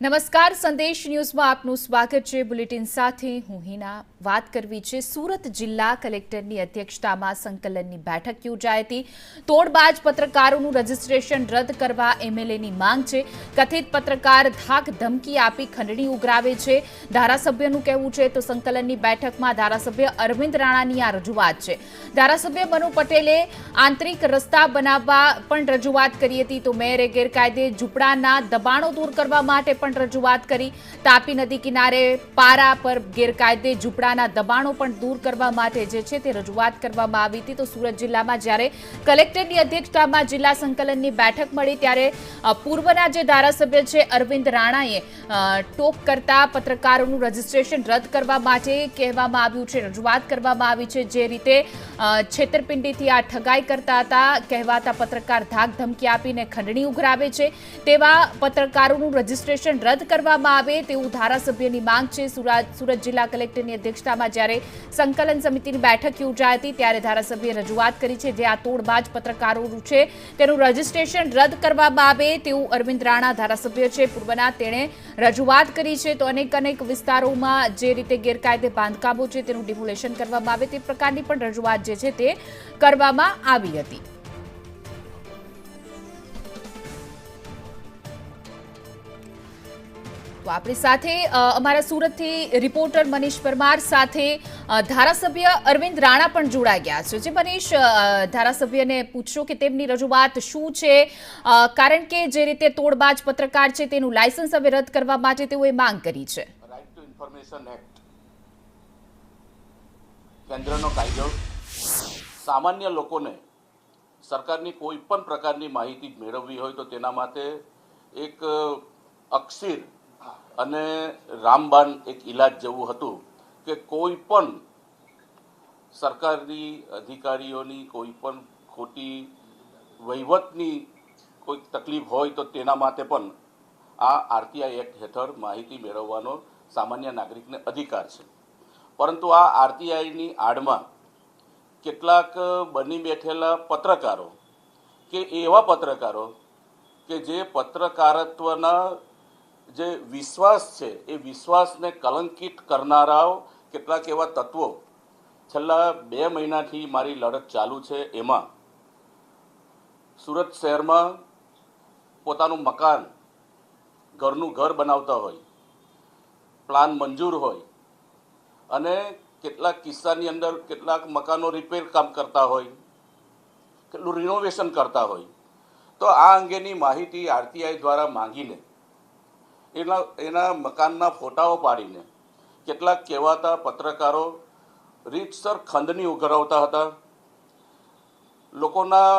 નમસ્કાર, સંદેશ ન્યૂઝમાં આપનું સ્વાગત છે। બુલેટિન સાથે હું હિના। વાત કરવી છે સુરત જિલ્લા કલેક્ટરની અધ્યક્ષતામાં સંકલનની બેઠક યોજાઈ હતી। તોડબાજ પત્રકારોનું રજીસ્ટ્રેશન રદ કરવા એમએલએની માંગ છે। કથિત પત્રકાર ધાક ધમકી આપી ખંડણી ઉઘરાવે છે। ધારાસભ્યનું કહેવું છે તો સંકલનની બેઠકમાં ધારાસભ્ય અરવિંદ રાણાની આ રજૂઆત છે। ધારાસભ્ય મનુ પટેલે આંતરિક રસ્તા બનાવવા પણ રજૂઆત કરી હતી તો મેયરે ગેરકાયદે ઝૂંપડાના દબાણો દૂર કરવા માટે પણ રજૂઆત કરી। તાપી નદી કિનારે પારા પર ગેરકાયદે ઝૂંપડાના દબાણો પણ દૂર કરવા માટે જે છે તે રજૂઆત કરવામાં આવી હતી। તો સુરત જિલ્લામાં જ્યારે કલેક્ટરની અધ્યક્ષતામાં જિલ્લા સંકલનની બેઠક મળી ત્યારે પૂર્વના જે ધારાસભ્ય છે અરવિંદ રાણાએ ટોક કરતા પત્રકારોનું રજીસ્ટ્રેશન રદ કરવા માટે કહેવામાં આવ્યું છે, રજૂઆત કરવામાં આવી છે। જે રીતે છેતરપિંડીથી આ ઠગાઈ કરતા હતા કહેવાતા પત્રકાર ધાક ધમકી આપીને ખંડણી ઉઘરાવે છે તેવા પત્રકારોનું રજીસ્ટ્રેશન રદ કરવામાં આવે તેવું ધારાસભ્યની માંગ છે। સુરત જિલ્લા કલેક્ટરની અધ્યક્ષતામાં જ્યારે સંકલન સમિતિની બેઠક યોજાઈ હતી ત્યારે ધારાસભ્યએ રજૂઆત કરી છે જે આ તોડબાજ પત્રકારોનું છે તેનું રજીસ્ટ્રેશન રદ કરવામાં આવે તેવું અરવિંદ રાણા ધારાસભ્ય છે પૂર્વના તેણે રજૂઆત કરી છે। તો અનેક વિસ્તારોમાં જે રીતે ગેરકાયદે બાંધકામો છે તેનું ડિમોલેશન કરવામાં આવે તે પ્રકારની પણ રજૂઆત જે છે તે કરવામાં આવી હતી। તો આપણી સાથે અમારા સુરતથી રિપોર્ટર મનીષ પરમાર સાથે ધારાસભ્ય અરવિંદ રાણા પણ જોડાઈ ગયા છે। જે મનીષ, ધારાસભ્યને પૂછશો કે તેમની રજૂઆત શું છે, કારણ કે જે રીતે તોડબાજ પત્રકાર છે તેનું લાયસન્સ હવે રદ કરવા માટે તેઓએ માંગ કરી છે। રાઇટ ટુ ઇન્ફોર્મેશન એક્ટ કેન્દ્રનો કાયદો સામાન્ય લોકોને સરકારની કોઈ પણ પ્રકારની માહિતી મેળવવી હોય તો તેના માટે એક અક્ષીર અને રામબાણ એક ઇલાજ જેવું હતું કે કોઈ પણ સરકારી અધિકારીઓની કોઈ પણ ખોટી વહીવટની કોઈ તકલીફ હોય તો તેના માટે પણ આ આરટીઆઈ એક્ટ હેઠળ માહિતી મેળવવાનો સામાન્ય નાગરિકને અધિકાર છે। પરંતુ આ આરટીઆઈની આડમાં કેટલાક બની બેઠેલા પત્રકારો કે એવા પત્રકારો કે જે પત્રકારત્વના જે વિશ્વાસ છે એ વિશ્વાસને કલંકિત કરનારાઓ કેટલાક એવા તત્વો છેલ્લા 2 મહિનાથી મારી લડત ચાલુ છે। એમાં સુરત શહેરમાં પોતાનું મકાન ઘરનું ઘર બનાવતા હોય, પ્લાન મંજૂર હોય અને કેટલાક કિસ્સાની અંદર કેટલાક મકાનો રિપેર કામ કરતા હોય, કેટલું રિનોવેશન કરતા હોય તો આ અંગેની માહિતી આરટીઆઈ દ્વારા માંગીને એના મકાનના ફોટાઓ પાડીને કેટલાક કહેવાતા પત્રકારો રીતસર ખંડણી ઉઘરાવતા હતા, લોકોના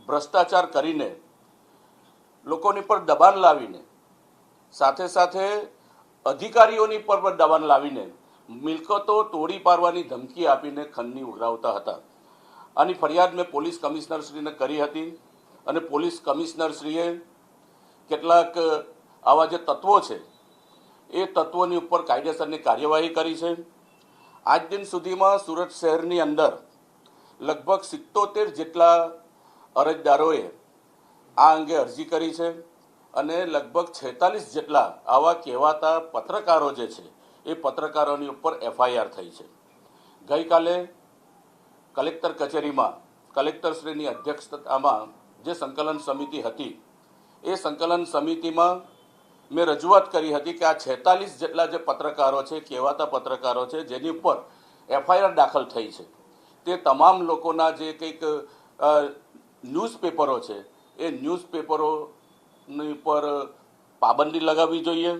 ભ્રષ્ટાચાર કરીને લોકોની પર દબાણ લાવીને સાથે સાથે અધિકારીઓની પર પણ દબાણ લાવીને મિલકતો તોડી પાડવાની ધમકી આપીને ખંડણી ઉઘરાવતા હતા। આની ફરિયાદ મેં પોલીસ કમિશનરશ્રીને કરી હતી અને પોલીસ કમિશનરશ્રીએ કેટલાક આવા જે તત્વો છે એ તત્વોની ઉપર કાયદેસરની કાર્યવાહી કરી છે। આજ દિન સુધીમાં સુરત શહેરની અંદર લગભગ 77 જેટલા અરજદારોએ આ અંગે અરજી કરી છે અને લગભગ 46 જેટલા આવા કહેવાતા પત્રકારો જે છે એ પત્રકારોની ઉપર એફઆઈઆર થઈ છે। ગઈકાલે કલેક્ટર કચેરીમાં કલેક્ટરશ્રીની અધ્યક્ષતામાં જે સંકલન સમિતિ હતી એ સંકલન સમિતિમાં મેં રજૂઆત કરી હતી કે આ 46 જેટલા જે પત્રકારો છે, કહેવાતા પત્રકારો છે જેની ઉપર એફઆઈઆર દાખલ થઈ છે તે તમામ લોકોના જે કંઈક ન્યૂઝપેપરો છે એ ન્યૂઝપેપરોની ઉપર પાબંદી લગાવવી જોઈએ,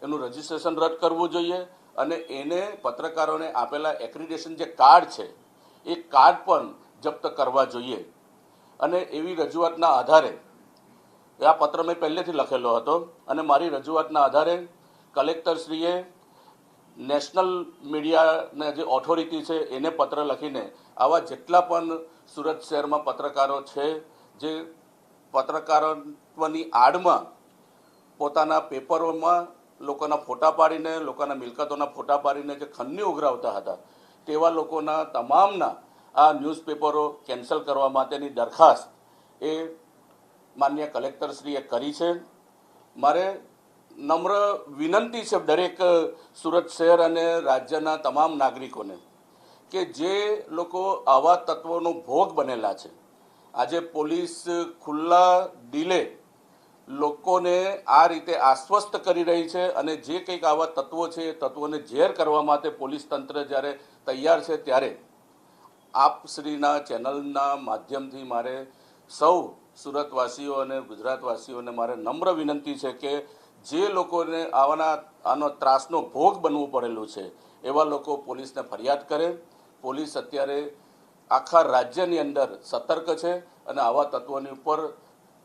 એનું રજીસ્ટ્રેશન રદ કરવું જોઈએ અને એને પત્રકારોને આપેલા એક્રિડેશન જે કાર્ડ છે એ કાર્ડ પણ જપ્ત કરવા જોઈએ। અને એવી રજૂઆતના આધારે આ પત્ર મેં પહેલેથી લખેલો હતો અને મારી રજૂઆતના આધારે કલેક્ટરશ્રીએ નેશનલ મીડિયાના જે ઓથોરિટી છે એને પત્ર લખીને આવા જેટલા પણ સુરત શહેરમાં પત્રકારો છે જે પત્રકારત્વની આડમાં પોતાના પેપરોમાં લોકોના ફોટા પાડીને લોકોના મિલકતોના ફોટા પાડીને જે ખંડણી ઉઘરાવતા હતા તેવા લોકોના તમામના આ ન્યૂઝપેપરો કેન્સલ કરવા માટેની દરખાસ્ત એ માનનીય કલેક્ટરશ્રીએ કરી છે। મારે નમ્ર વિનંતી છે દરેક સુરત શહેર અને રાજ્યના તમામ નાગરિકોને કે જે લોકો આવા તત્વોનો ભોગ બનેલા છે, આજે પોલીસ ખુલ્લા દિલે લોકોને આ રીતે આશ્વસ્ત કરી રહી છે અને જે કંઈક આવા તત્વો છે એ તત્વોને ઝેર કરવા માટે પોલીસ તંત્ર જ્યારે તૈયાર છે, ત્યારે આપશ્રીના ચેનલના માધ્યમથી મારે સૌ સુરતવાસીઓ અને ગુજરાતવાસીઓને મારે નમ્ર વિનંતી છે કે જે લોકોને આનો ત્રાસનો ભોગ બનવું પડેલું છે એવા લોકો પોલીસને ફરિયાદ કરે. પોલીસ અત્યારે આખા રાજ્યની અંદર સતર્ક છે અને આવા તત્વોની ઉપર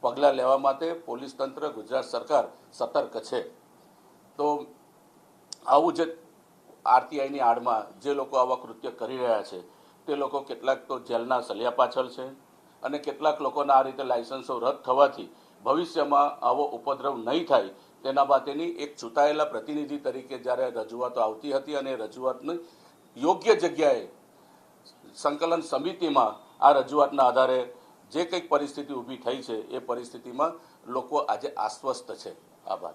પગલાં લેવા માટે પોલીસ તંત્ર, ગુજરાત સરકાર સતર્ક છે. તો આવું જે આરટીઆઈની આડમાં જે લોકો આવા કૃત્ય કરી રહ્યા છે તે લોકો કેટલાક તો જેલના સળિયા પાછળ છે અને કેટલાક લોકોના આ રીતે લાયસન્સો રદ થવાથી ભવિષ્યમાં આવો ઉપદ્રવ નહીં થાય તેના માટેની એક ચૂંટાયેલા પ્રતિનિધિ તરીકે જ્યારે રજૂઆતો આવતી હતી અને રજૂઆતની યોગ્ય જગ્યાએ સંકલન સમિતિમાં આ રજૂઆતના આધારે જે કંઈક પરિસ્થિતિ ઊભી થઈ છે એ પરિસ્થિતિમાં લોકો આજે આશ્વસ્ત છે. આભાર.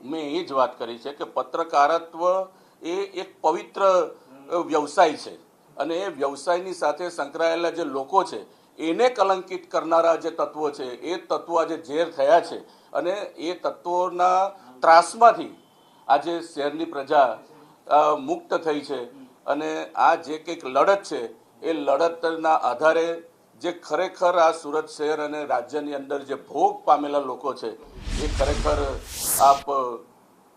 મેં એ જ વાત કરી છે કે પત્રકારત્વ એ એક પવિત્ર વ્યવસાય છે અને એ વ્યવસાયની સાથે સંકળાયેલા જે લોકો છે એને કલંકિત કરનારા જે તત્વો છે એ તત્વો આજે ઝેર થયા છે અને એ તત્વોના ત્રાસમાંથી આજે શહેરની પ્રજા મુક્ત થઈ છે અને આ જે કંઈક લડત છે એ લડતના આધારે જે ખરેખર આ સુરત શહેર અને રાજ્યની અંદર જે ભોગ પામેલા લોકો છે એ ખરેખર આપ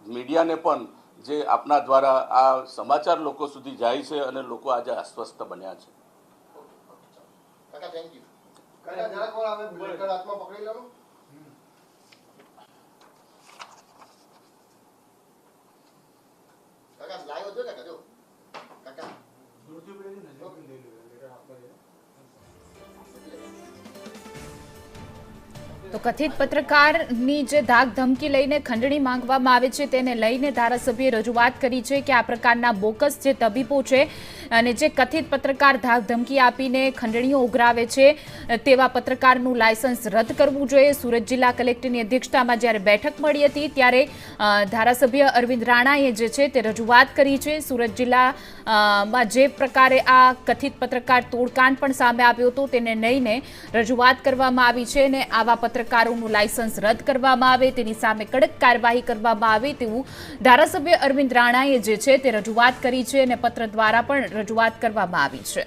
મીડિયાને પણ જે આપના દ્વારા આ સમાચાર લોકો સુધી જાય છે અને લોકો આજે આશ્વસ્ત બન્યા છે. તો કથિત પત્રકારની જે ધાક ધમકી લઈને ખંડણી માંગવામાં આવે છે તેને લઈને ધારાસભ્યએ રજૂઆત કરી છે કે આ પ્રકારના બોકસ જે તબીબો છે અને જે કથિત પત્રકાર ધાક ધમકી આપીને ખંડણીઓ ઉઘરાવે છે તેવા પત્રકારનું લાયસન્સ રદ કરવું જોઈએ. સુરત જિલ્લા કલેક્ટરની અધ્યક્ષતામાં જ્યારે બેઠક મળી હતી ત્યારે ધારાસભ્ય અરવિંદ રાણાએ જે છે તે રજૂઆત કરી છે. સુરત જિલ્લામાં જે પ્રકારે આ કથિત પત્રકાર તોડકાંડ પણ સામે આવ્યો હતો તેને લઈને રજૂઆત કરવામાં આવી છે અને આવા પત્રકારોનું લાયસન્સ રદ કરવામાં આવે, તેની સામે કડક કાર્યવાહી કરવામાં આવે તેવું ધારાસભ્ય અરવિંદ રાણાએ જે છે તે રજૂઆત કરી છે અને પત્ર દ્વારા પણ રજૂઆત કરવામાં આવી છે.